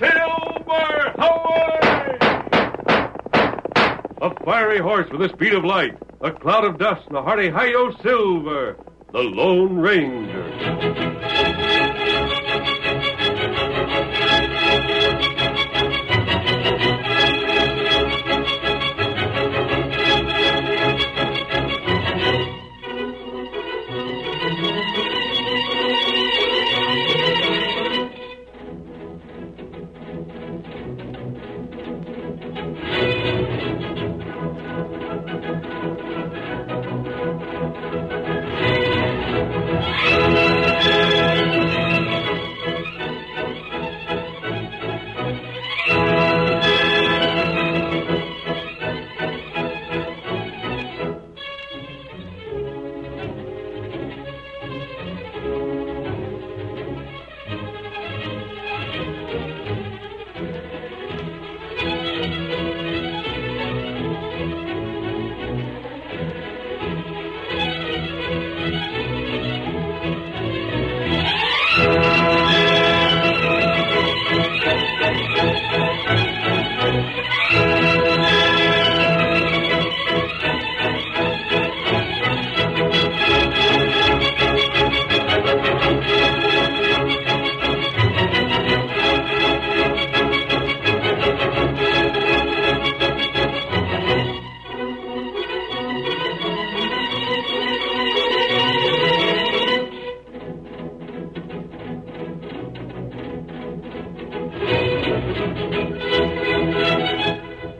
Silver! Away! A fiery horse with the speed of light, a cloud of dust, and a hearty Hi-Yo Silver, the Lone Ranger.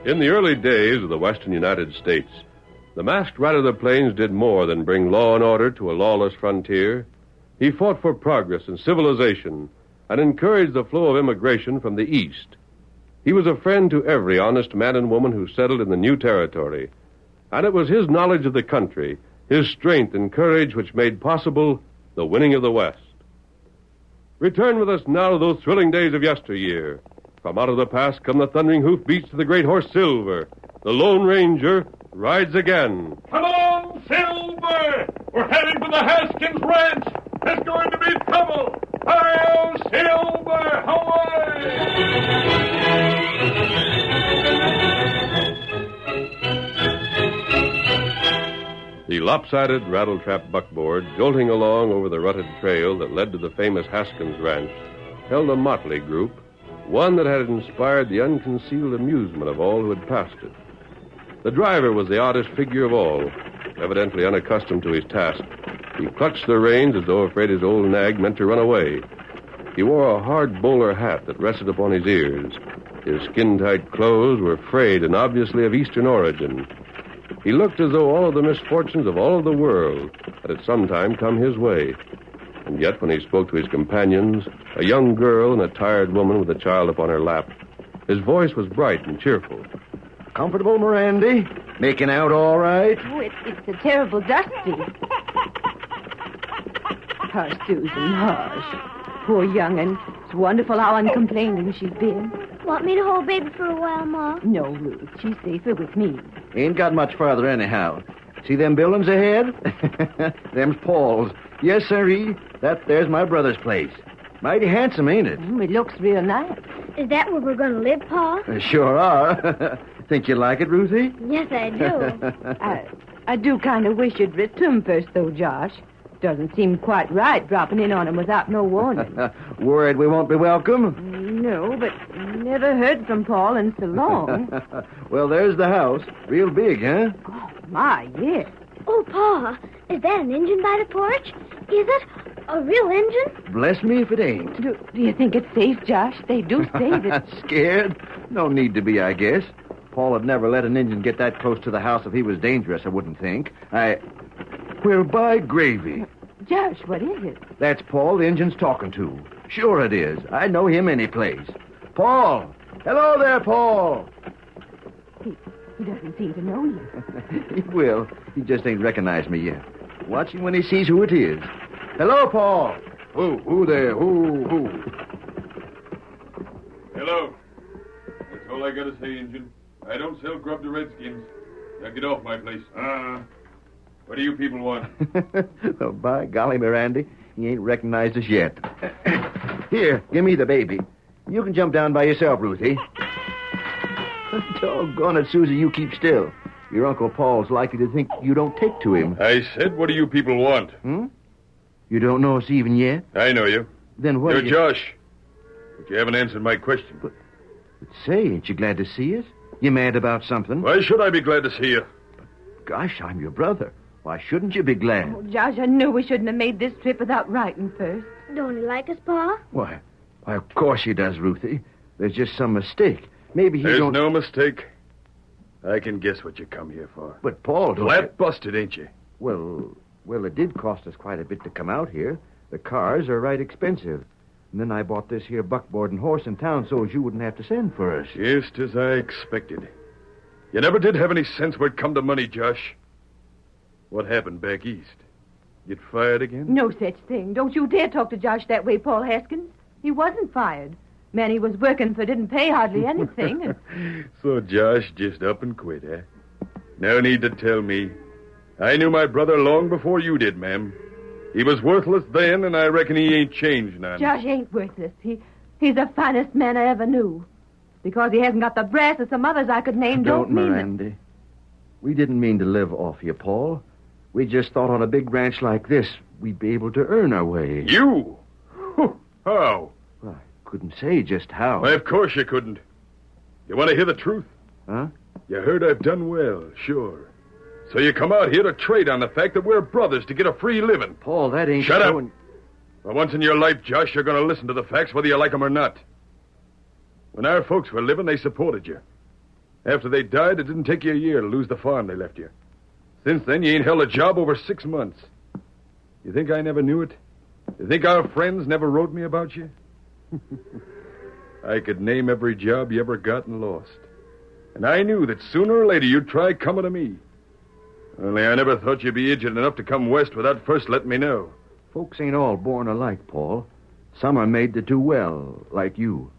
In the early days of the western United States, the Masked Rider of the Plains did more than bring law and order to a lawless frontier. He fought for progress and civilization and encouraged the flow of immigration from the east. He was a friend to every honest man and woman who settled in the new territory, and it was his knowledge of the country, his strength and courage which made possible the winning of the West. Return with us now to those thrilling days of yesteryear. From out of the past come the thundering hoofbeats of the great horse Silver. The Lone Ranger rides again. Come on, Silver! We're heading for the Haskins Ranch. There's going to be trouble. Hi-yo, Silver! Away! The lopsided rattletrap buckboard, jolting along over the rutted trail that led to the famous Haskins Ranch, held a motley group, one that had inspired the unconcealed amusement of all who had passed it. The driver was the oddest figure of all, evidently unaccustomed to his task. He clutched the reins as though afraid his old nag meant to run away. He wore a hard bowler hat that rested upon his ears. His skin-tight clothes were frayed and obviously of Eastern origin. He looked as though all of the misfortunes of all of the world had at some time come his way. And yet, when he spoke to his companions, a young girl and a tired woman with a child upon her lap, his voice was bright and cheerful. Comfortable, Mirandy? Making out all right? Oh, it's a terrible dusty. Hush, Susan, hush. Poor young'un. It's wonderful how uncomplaining she's been. Want me to hold baby for a while, Ma? No, Ruth. She's safer with me. Ain't got much farther anyhow. See them buildings ahead? Them's Paul's. Yes, sirree. There's my brother's place. Mighty handsome, ain't it? It looks real nice. Is that where we're going to live, Pa? Sure are. Think you like it, Ruthie? Yes, I do. I do kind of wish you'd written to him first, though, Josh. Doesn't seem quite right dropping in on him without no warning. Worried we won't be welcome? No, but never heard from Paul in so long. Well, there's the house. Real big, huh? Oh, my, yes. Oh, Pa, is that an engine by the porch? Is it? A real engine? Bless me if it ain't. Do you think it's safe, Josh? They do say that... Scared? No need to be, I guess. Paul would never let an engine get that close to the house if he was dangerous, I wouldn't think. Well, by gravy. Josh, what is it? That's Paul the engine's talking to. Sure it is. I know him any place. Paul! Hello there, Paul! He doesn't seem to know you. He will. He just ain't recognized me yet. Watch him when he sees who it is. Hello, Paul! Who there? Who? Hello. That's all I gotta say, Injun. I don't sell grub to redskins. Now get off my place. What do you people want? Well, by golly, Mirandy, he ain't recognized us yet. Here, give me the baby. You can jump down by yourself, Ruthie. Doggone it, Susie, you keep still. Your Uncle Paul's likely to think you don't take to him. I said, what do you people want? You don't know us even yet? I know you. Then what? You're Josh. But you haven't answered my question. But say, ain't you glad to see us? You mad about something? Why should I be glad to see you? Gosh, I'm your brother. Why shouldn't you be glad? Oh, Josh, I knew we shouldn't have made this trip without writing first. Don't he like us, Pa? Why, of course he does, Ruthie. There's just some mistake. Maybe he There's don't... no mistake. I can guess what you come here for. But, Paul, don't... Flat busted, ain't you? Well, it did cost us quite a bit to come out here. The cars are right expensive. And then I bought this here buckboard and horse in town so as you wouldn't have to send for us. Just as I expected. You never did have any sense where it come to money, Josh. What happened back east? Get fired again? No such thing. Don't you dare talk to Josh that way, Paul Haskins. He wasn't fired. Man he was working for didn't pay hardly anything. So Josh just up and quit, eh? No need to tell me. I knew my brother long before you did, ma'am. He was worthless then, and I reckon he ain't changed none. Josh ain't worthless. He's the finest man I ever knew. Because he hasn't got the brass of some others I could name don't mean Mirandy. We didn't mean to live off you, Paul. We just thought on a big ranch like this, we'd be able to earn our way. You? How? Well, I couldn't say just how. Why, of course you couldn't. You want to hear the truth? Huh? You heard I've done well, sure. So you come out here to trade on the fact that we're brothers to get a free living. Paul, that ain't Shut so... up. For once in your life, Josh, you're going to listen to the facts whether you like them or not. When our folks were living, they supported you. After they died, it didn't take you a year to lose the farm they left you. Since then, you ain't held a job over 6 months. You think I never knew it? You think our friends never wrote me about you? I could name every job you ever got and lost. And I knew that sooner or later you'd try coming to me. Only I never thought you'd be idiot enough to come west without first letting me know. Folks ain't all born alike, Paul. Some are made to do well, like you.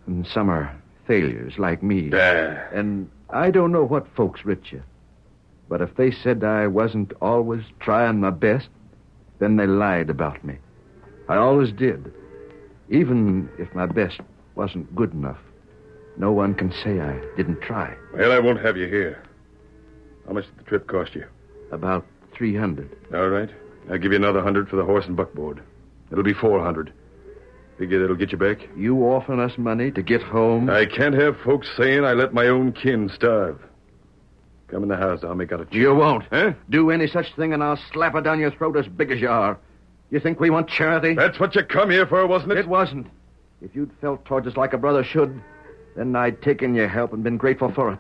And some are failures, like me. And I don't know what folks writ you. But if they said I wasn't always trying my best, then they lied about me. I always did. Even if my best wasn't good enough. No one can say I didn't try. Well, I won't have you here. How much did the trip cost you? About $300. All right. I'll give you another $100 for the horse and buckboard. It'll be $400. Figure that'll get you back? You offering us money to get home? I can't have folks saying I let my own kin starve. Come in the house. I'll make out a check. You won't. Huh? Do any such thing and I'll slap it down your throat as big as you are. You think we want charity? That's what you come here for, wasn't it? It wasn't. If you'd felt towards us like a brother should, then I'd taken your help and been grateful for it.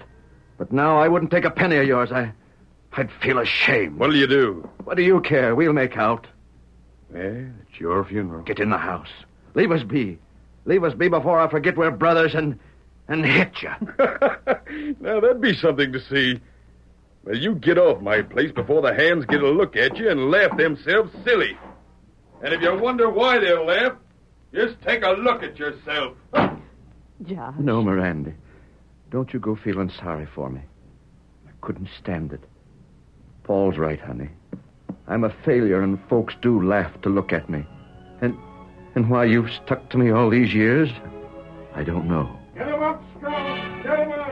But now I wouldn't take a penny of yours. I'd feel ashamed. What'll you do? What do you care? We'll make out. Well, it's your funeral. Get in the house. Leave us be. Leave us be before I forget we're brothers and hit you. Now, that'd be something to see. Well, you get off my place before the hands get a look at you and laugh themselves silly. And if you wonder why they'll laugh, just take a look at yourself. Josh. No, Mirandy. Don't you go feeling sorry for me. I couldn't stand it. Paul's right, honey. I'm a failure, and folks do laugh to look at me. And why you've stuck to me all these years, I don't know. Get him up, Scott! Get him up!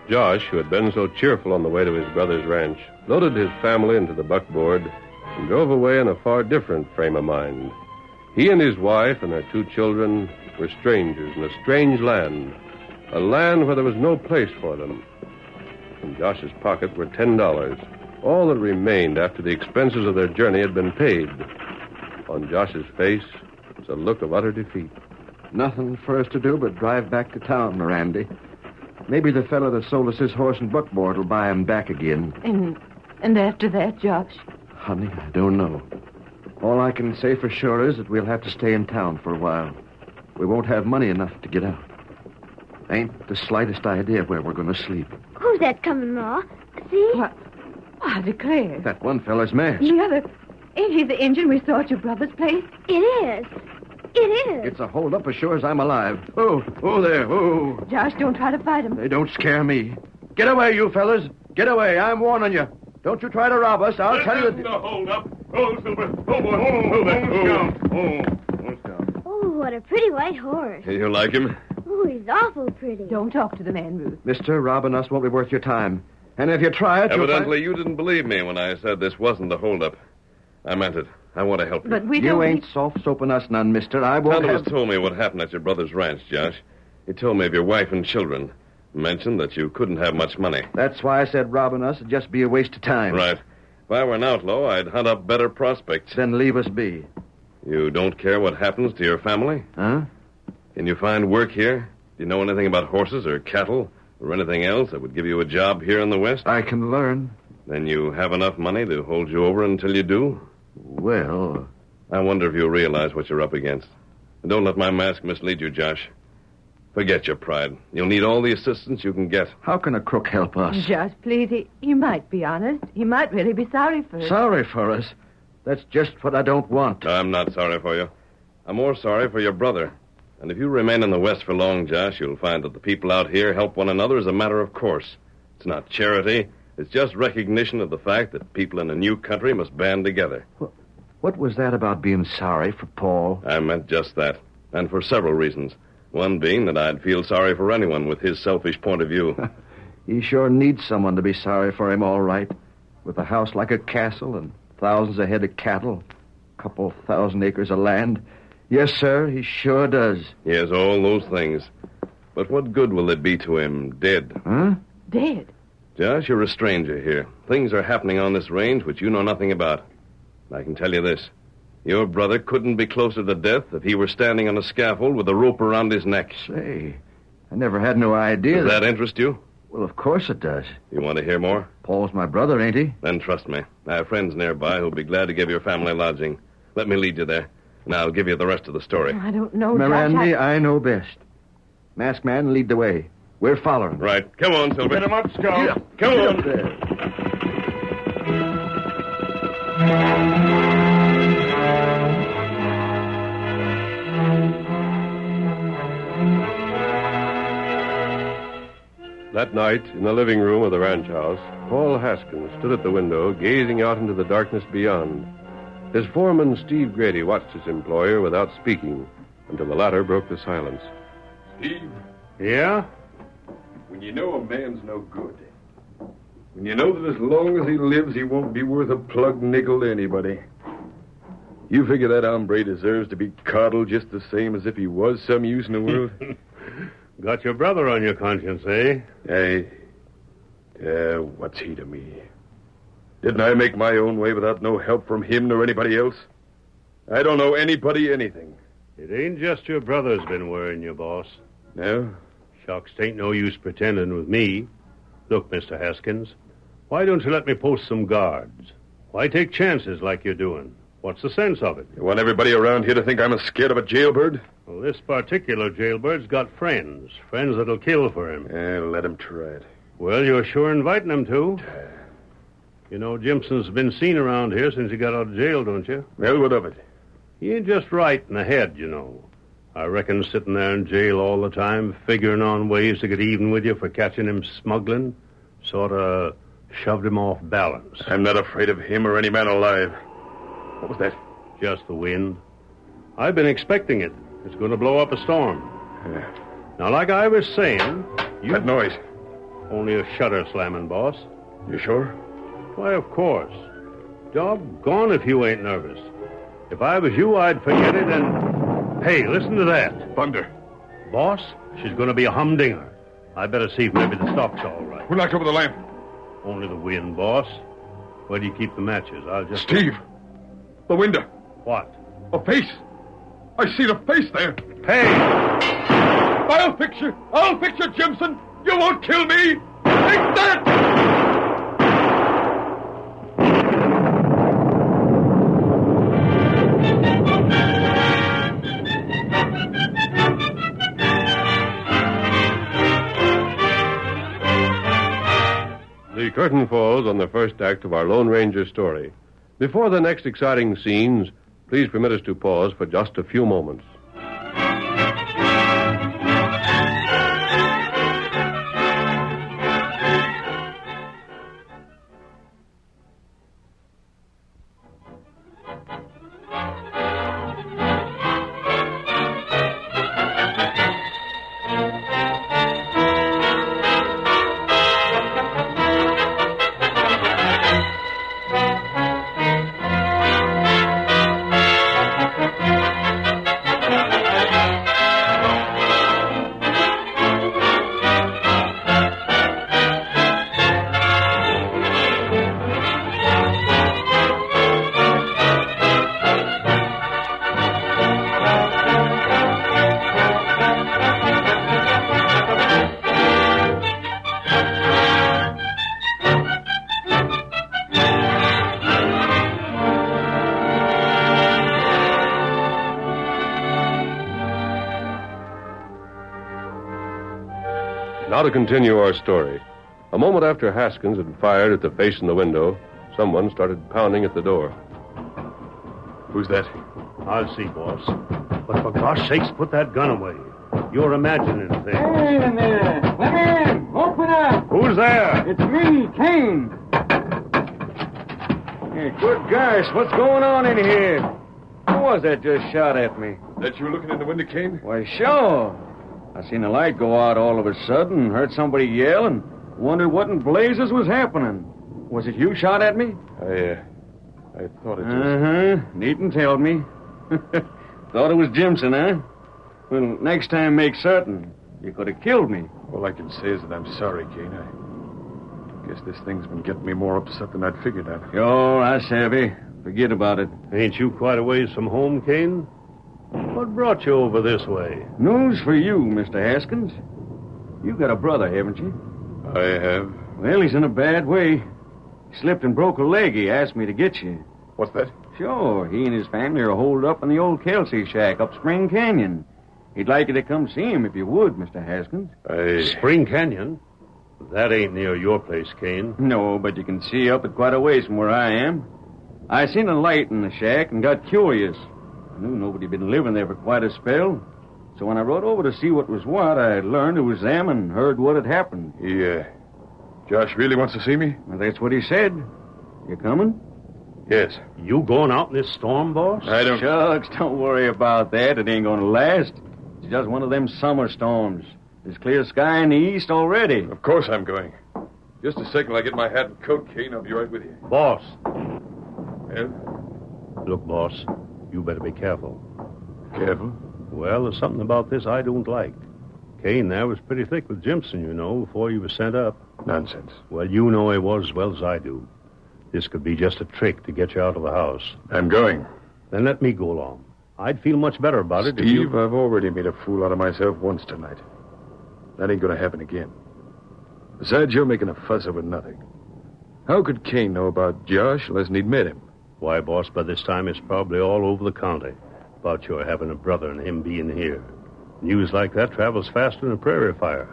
Josh, who had been so cheerful on the way to his brother's ranch, loaded his family into the buckboard and drove away in a far different frame of mind. He and his wife and their 2 children were strangers in a strange land, a land where there was no place for them. In Josh's pocket were $10, all that remained after the expenses of their journey had been paid. On Josh's face was a look of utter defeat. Nothing for us to do but drive back to town, Mirandy. Maybe the fellow that sold us his horse and buckboard will buy him back again. And after that, Josh? Honey, I don't know. All I can say for sure is that we'll have to stay in town for a while. We won't have money enough to get out. Ain't the slightest idea where we're going to sleep. Who's that coming, Ma? See? What? I declare. That one fella's masked. The other... Ain't he the engine we saw at your brother's place? It is. It is. It's a holdup as sure as I'm alive. Oh, there. Oh. Josh, don't try to fight him. They don't scare me. Get away, you fellas. Get away. I'm warning you. Don't you try to rob us. I'll tell you... The holdup. Oh, Silver. Oh, boy. Hold down. Oh, what a pretty white horse. You like him? Oh, he's awful pretty. Don't talk to the man, Ruth. Mister, robbing us won't be worth your time. And if you try it, Evidently, you didn't believe me when I said this wasn't a holdup. I meant it. I want to help you. But we you don't... ain't soft-soaping us none, mister. I won't Tonto have... has told me what happened at your brother's ranch, Josh. He told me of your wife and children. Mentioned that you couldn't have much money. That's why I said robbing us would just be a waste of time. Right. If I were an outlaw, I'd hunt up better prospects. Then leave us be. You don't care what happens to your family? Huh? Can you find work here? Do you know anything about horses or cattle or anything else that would give you a job here in the West? I can learn. Then you have enough money to hold you over until you do? Well... I wonder if you realize what you're up against. And don't let my mask mislead you, Josh. Forget your pride. You'll need all the assistance you can get. How can a crook help us? Josh, please, he might be honest. He might really be sorry for us. Sorry for us? That's just what I don't want. I'm not sorry for you. I'm more sorry for your brother. And if you remain in the West for long, Josh, you'll find that the people out here help one another as a matter of course. It's not charity. It's just recognition of the fact that people in a new country must band together. What was that about being sorry for Paul? I meant just that. And for several reasons. One being that I'd feel sorry for anyone with his selfish point of view. He sure needs someone to be sorry for him, all right. With a house like a castle and thousands of head of cattle, a couple thousand acres of land. Yes, sir, he sure does. He has all those things. But what good will it be to him dead? Huh? Dead? Josh, you're a stranger here. Things are happening on this range which you know nothing about. I can tell you this. Your brother couldn't be closer to death if he were standing on a scaffold with a rope around his neck. Say, I never had no idea Does that interest you? Well, of course it does. You want to hear more? Paul's my brother, ain't he? Then trust me. I have friends nearby who'll be glad to give your family lodging. Let me lead you there, and I'll give you the rest of the story. I don't know, Mirandy, Josh. I know best. Masked man, lead the way. We're following. Right. Come on, Silver. Get him up, Scout. Come Get on. up there. That night, in the living room of the ranch house, Paul Haskins stood at the window, gazing out into the darkness beyond. His foreman, Steve Grady, watched his employer without speaking until the latter broke the silence. Steve, Yeah? when you know a man's no good, when you know that as long as he lives, he won't be worth a plug nickel to anybody, you figure that hombre deserves to be coddled just the same as if he was some use in the world? Got your brother on your conscience, eh? Hey, what's he to me? Didn't I make my own way without no help from him nor anybody else? I don't know anybody anything. It ain't just your brother's been worrying you, boss. No? Shucks, tain't no use pretending with me. Look, Mr. Haskins, why don't you let me post some guards? Why take chances like you're doing? What's the sense of it? You want everybody around here to think I'm as scared of a jailbird? Well, this particular jailbird's got friends that'll kill for him. Let him try it. Well, you're sure inviting them to. You know, Jimson's been seen around here since he got out of jail, don't you? Well, what of it? He ain't just right in the head, you know. I reckon sitting there in jail all the time, figuring on ways to get even with you for catching him smuggling, sort of shoved him off balance. I'm not afraid of him or any man alive. What was that? Just the wind. I've been expecting it. It's going to blow up a storm. Now, like I was saying, That noise. only a shutter slamming, boss. You sure? Why, of course. Doggone if you ain't nervous. If I was you, I'd forget it and... Hey, listen to that. Thunder. Boss, she's going to be a humdinger. I better see if maybe the stock's all right. Who knocked over the lamp? Only the wind, boss. Where do you keep the matches? I'll just... Steve. The window. What? A face. I see the face there. Hey! I'll fix you, Jimson. You won't kill me. Take that! The curtain falls on the first act of our Lone Ranger story. Before the next exciting scenes, please permit us to pause for just a few moments. to continue our story. A moment after Haskins had fired at the face in the window, someone started pounding at the door. Who's that? I'll see, boss. But for gosh sakes, put that gun away. You're imagining things. Hey in there! Come in! Open up! Who's there? It's me, Kane. Hey, good gosh, what's going on in here? Who was that just shot at me? That you looking in the window, Kane? Why, sure. I seen a light go out all of a sudden, heard somebody yell, and wondered what in blazes was happening. Was it you shot at me? I thought it just... Uh-huh. Needn't tell me. Thought it was Jimson, huh? Well, next time make certain. You could have killed me. All I can say is that I'm sorry, Kane. I guess this thing's been getting me more upset than I'd figured out. Sure, I savvy. Forget about it. Ain't you quite a ways from home, Kane? What brought you over this way? News for you, Mr. Haskins. You got a brother, haven't you? I have. Well, he's in a bad way. He slipped and broke a leg. He asked me to get you. What's that? Sure, he and his family are holed up in the old Kelsey shack up Spring Canyon. He'd like you to come see him if you would, Mr. Haskins. Spring Canyon? That ain't near your place, Kane. No, but you can see up at quite a ways from where I am. I seen a light in the shack and got curious. I knew nobody'd been living there for quite a spell. So when I rode over to see what was what, I learned it was them and heard what had happened. Josh really wants to see me? Well, that's what he said. You coming? Yes. You going out in this storm, boss? I don't... Shucks, don't worry about that. It ain't going to last. It's just one of them summer storms. There's clear sky in the east already. Of course I'm going. Just a second till I get my hat and coat, Kane. I'll be right with you. Boss. Well? Look, boss, you better be careful. Careful? Well, there's something about this I don't like. Kane there was pretty thick with Jimson, you know, before he was sent up. Nonsense. Well, you know he was as well as I do. This could be just a trick to get you out of the house. I'm going. Then let me go along. I'd feel much better about it if Steve, I've already made a fool out of myself once tonight. That ain't going to happen again. Besides, you're making a fuss over nothing. How could Kane know about Josh unless he'd met him? Why, boss, by this time it's probably all over the county about your having a brother and him being here. News like that travels faster than a prairie fire.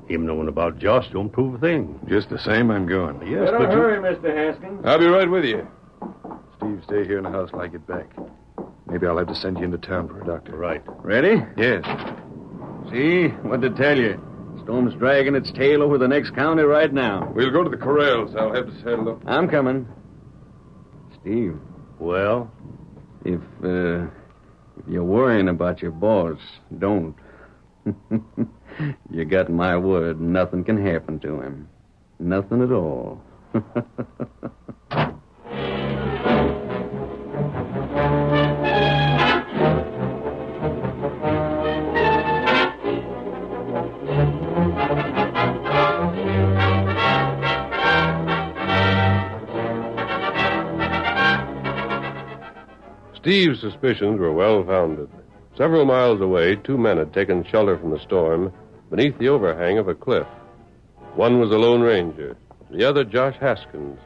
Him knowing about Josh don't prove a thing. Just the same, I'm going. Yes, Don't but hurry, Mr. Haskins. I'll be right with you. Steve, stay here in the house till I get back. Maybe I'll have to send you into town for a doctor. Right. Ready? Yes. See? What to tell you? Storm's dragging its tail over the next county right now. We'll go to the corrals. I'll have to saddle up. I'm coming. Steve, Well, if you're worrying about your boss, don't. You got my word, nothing can happen to him. Nothing at all. Steve's suspicions were well-founded. Several miles away, two men had taken shelter from the storm beneath the overhang of a cliff. One was the Lone Ranger, the other Josh Haskins.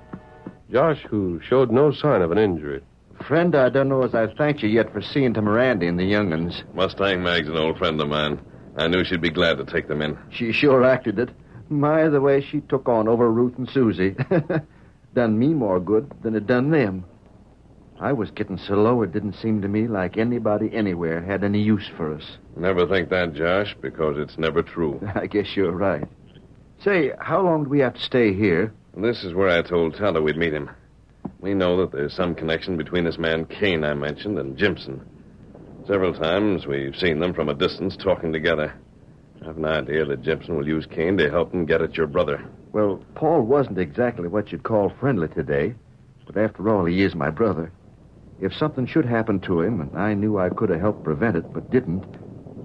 Josh, who showed no sign of an injury. Friend, I don't know as I've thanked you yet for seeing to Miranda and the young'uns. Mustang Mag's an old friend of mine. I knew she'd be glad to take them in. She sure acted it. My, the way she took on over Ruth and Susie. Done me more good than it done them. I was getting so low it didn't seem to me like anybody anywhere had any use for us. Never think that, Josh, because it's never true. I guess you're right. Say, how long do we have to stay here? This is where I told Tonto we'd meet him. We know that there's some connection between this man Kane I mentioned and Jimson. Several times we've seen them from a distance talking together. I have an idea that Jimson will use Kane to help him get at your brother. Well, Paul wasn't exactly what you'd call friendly today. But after all, he is my brother. If something should happen to him, and I knew I could have helped prevent it, but didn't,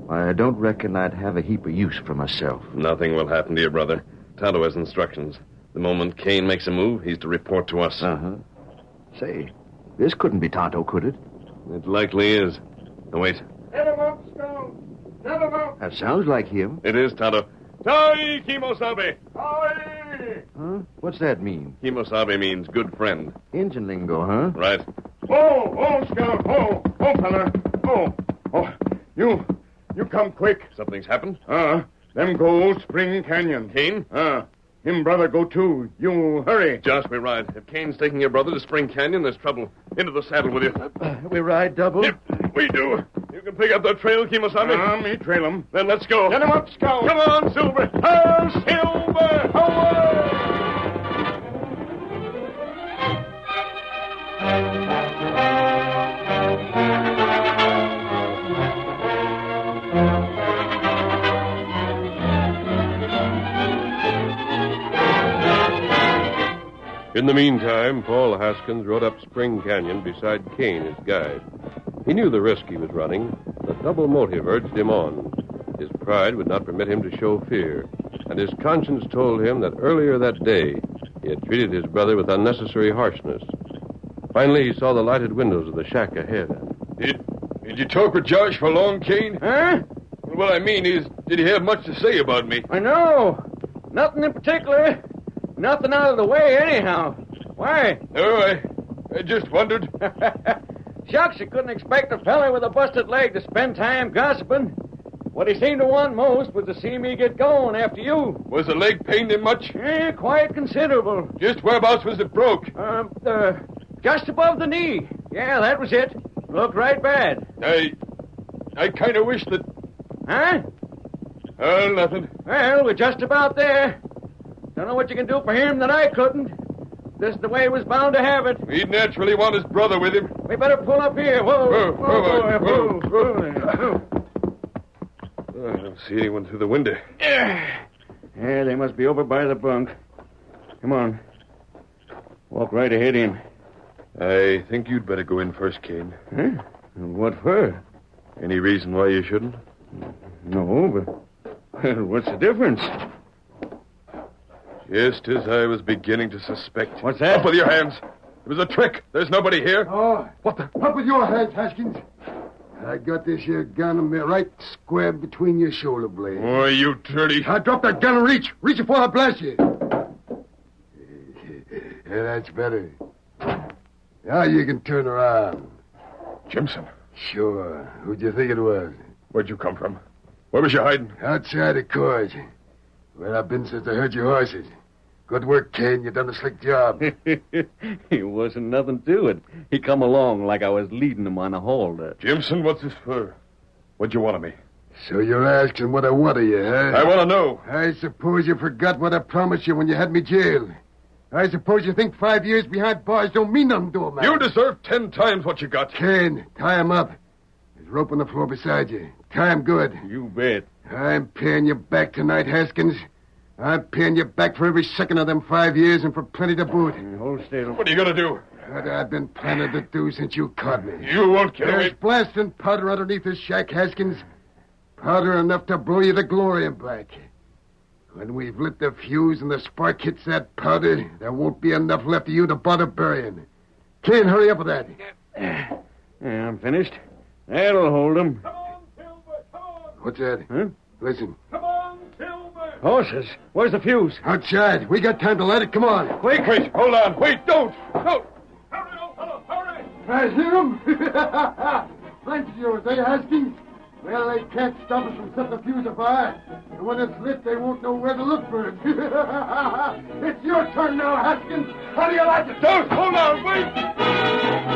I don't reckon I'd have a heap of use for myself. Nothing will happen to your brother. Tonto has instructions. The moment Kane makes a move, he's to report to us. Uh-huh. Say, this couldn't be Tonto, could it? It likely is. Oh, wait. Let him up, Stone. Let him up. That sounds like him. It is Tonto. Tai Kimosabe. Huh? What's that mean? Kimosabe means good friend. Injun lingo, huh? Right. Oh, Scout. Oh, fella. Oh, you come quick. Something's happened? Them go Spring Canyon. Kane? Him brother go too. You hurry. Josh, we ride. If Kane's taking your brother to Spring Canyon, there's trouble. Into the saddle with you. We ride double? Yep, we do. You can pick up that trail, Kemosabe. Me trail him. Then let's go. Get him up, Scout. Come on, Silver. Silver! Away! In the meantime, Paul Haskins rode up Spring Canyon beside Kane, his guide. He knew the risk he was running. The double motive urged him on. His pride would not permit him to show fear, and his conscience told him that earlier that day he had treated his brother with unnecessary harshness. Finally, he saw the lighted windows of the shack ahead. Did you talk with Josh for long, Kane? Huh? What I mean is, did he have much to say about me? I know. Nothing in particular. Nothing out of the way, anyhow. Why? No, I just wondered. Shucks, you couldn't expect a fella with a busted leg to spend time gossiping. What he seemed to want most was to see me get going after you. Was the leg pained him much? Quite considerable. Just whereabouts was it broke? Just above the knee. Yeah, that was it. Looked right bad. I kind of wish that... Huh? Oh, nothing. Well, we're just about there. Don't know what you can do for him that I couldn't. This is the way he was bound to have it. He'd naturally want his brother with him. We better pull up here. Whoa. I don't see anyone through the window. Yeah, they must be over by the bunk. Come on. Walk right ahead in. I think you'd better go in first, Kane. Huh? What for? Any reason why you shouldn't? No, but what's the difference? Just as I was beginning to suspect. What's that? Up with your hands. It was a trick. There's nobody here. Oh, What the? up with your hands, Haskins. I got this here gun right square between your shoulder blades. Oh, you dirty. Now drop that gun and reach. Reach before I blast you. Yeah, that's better. Now you can turn around. Jimson, Sure. Who'd you think it was? where'd you come from? Where was you hiding? Outside the court. Where I've been since I heard your horses. Good work, Kane. You done a slick job. It wasn't nothing to it. He come along like I was leading him on a halter. Jimson, what's this for? What'd you want of me? So you're asking what I want of you, huh? I want to know. I suppose you forgot what I promised you when you had me jailed. I suppose you think 5 years behind bars don't mean nothing to a man. You deserve 10 times what you got. Kane, tie him up. There's rope on the floor beside you. Tie him good. You bet. I'm paying you back tonight, Haskins. I'm paying you back for every second of them 5 years and for plenty to boot. Hold still. What are you going to do? What I've been planning to do since you caught me. You won't get There's away. blasting powder underneath this shack, Haskins. Powder enough to blow you to glory and back. When we've lit the fuse and the spark hits that powder, there won't be enough left of you to bother burying. Kane, hurry up with that. Yeah, I'm finished. That'll hold him. Come on, Silver, come on. What's that? Huh? Listen. Come on, Silver. Horses. Where's the fuse? Outside. We got time to light it. Come on. Wait, hold on. Wait, don't. Hurry, old fellow, hurry. I hear him. Thanks, yours, eh, Haskins? Well, they can't stop us from setting the fuse afire. And when it's lit, they won't know where to look for it. It's your turn now, Haskins. How do you like it? Don't. Hold on. Wait.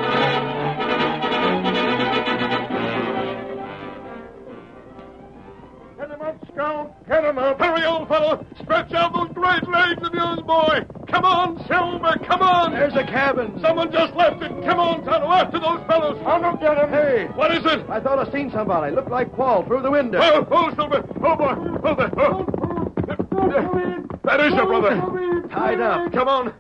Get him up, Scout. Get him up. Hurry, old fellow. Stretch out those great legs of yours, boy. Come on, Silver. Come on. There's a cabin. Someone just left it. Come on, Tonto. After those fellows. I'll go get him. Hey. What is it? I thought I seen somebody. Looked like Paul through the window. Oh, Silver. Oh, boy. Oh, there. Oh. That is your brother. Tied up. Come on.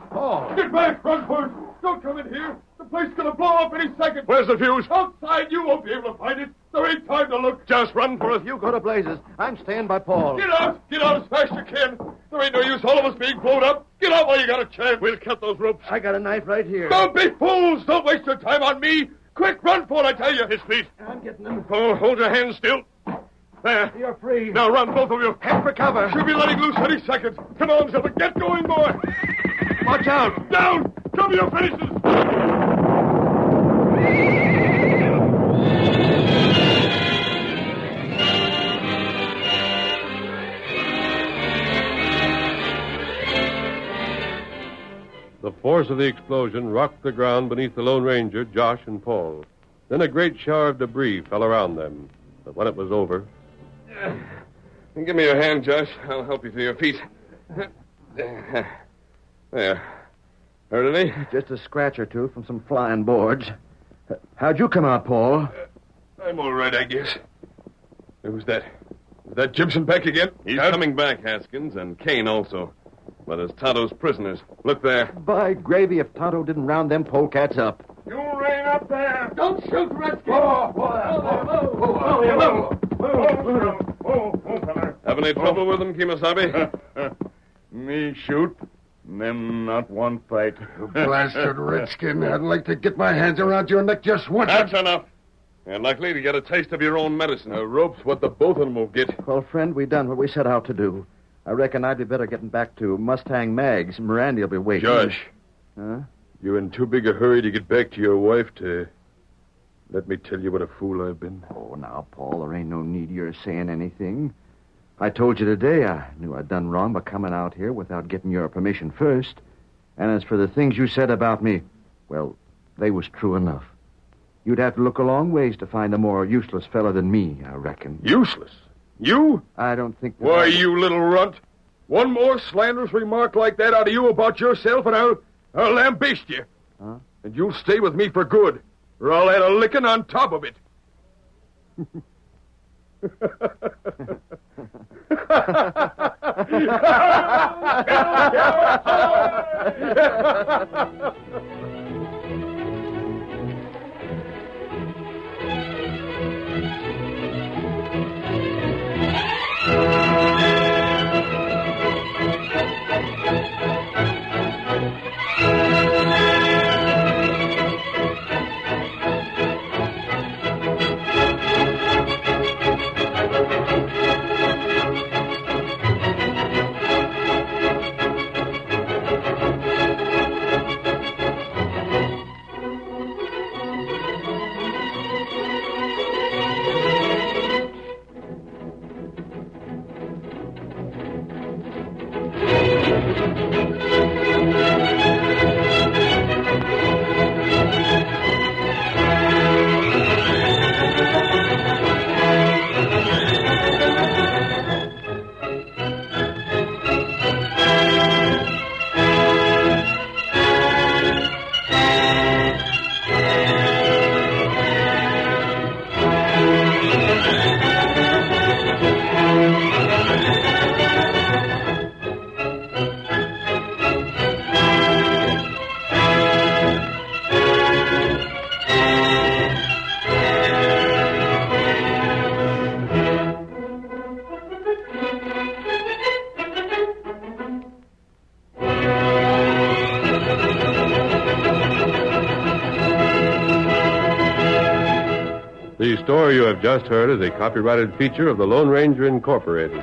Paul. Get back, Runford. Don't come in here. The place is going to blow up any second. Where's the fuse? Outside. You won't be able to find it. There ain't time to look. Just run for it. You go to blazes. I'm staying by Paul. Get out. Get out as fast as you can. There ain't no use all of us being blown up. Get out while you got a chance. We'll cut those ropes. I got a knife right here. Don't be fools. Don't waste your time on me. Quick, run for it, I tell you. His feet. I'm getting him. Oh, hold your hands still. There. You're free. Now run, both of you. Head for cover. She'll be letting loose any second. Come on, Silver. Get going, boy. Watch out. Down. Cover your faces. The force of the explosion rocked the ground beneath the Lone Ranger, Josh, and Paul. Then a great shower of debris fell around them. But when it was over... Give me your hand, Josh. I'll help you to your feet. There. Hurt any? Just a scratch or two from some flying boards. How'd you come out, Paul? I'm all right, I guess. Who's that? Is that Jimson back again? He's coming back, Haskins, and Kane also. But as Tonto's prisoners. Look there. By gravy, if Tonto didn't round them polecats up. You rein up there. Don't shoot, Redskin. Have any trouble with them, Kemosabe? Me shoot. Them not one fight. Blasted Redskin. I'd like to get my hands around your neck just once. That's enough. You're likely to get a taste of your own medicine. A rope's what the both of them will get. Well, friend, we done what we set out to do. I reckon I'd be better getting back to Mustang Mag's. Mirandy'll be waiting. Josh. Huh? You're in too big a hurry to get back to your wife to let me tell you what a fool I've been. Oh, now, Paul, there ain't no need of your saying anything. I told you today I knew I'd done wrong by coming out here without getting your permission first. And as for the things you said about me, well, they was true enough. You'd have to look a long ways to find a more useless fella than me, I reckon. Useless? You? I don't think that Why, you little runt. One more slanderous remark like that out of you about yourself, and I'll lambaste you. Huh? And you'll stay with me for good, or I'll add a licking on top of it. The story you have just heard is a copyrighted feature of the Lone Ranger Incorporated.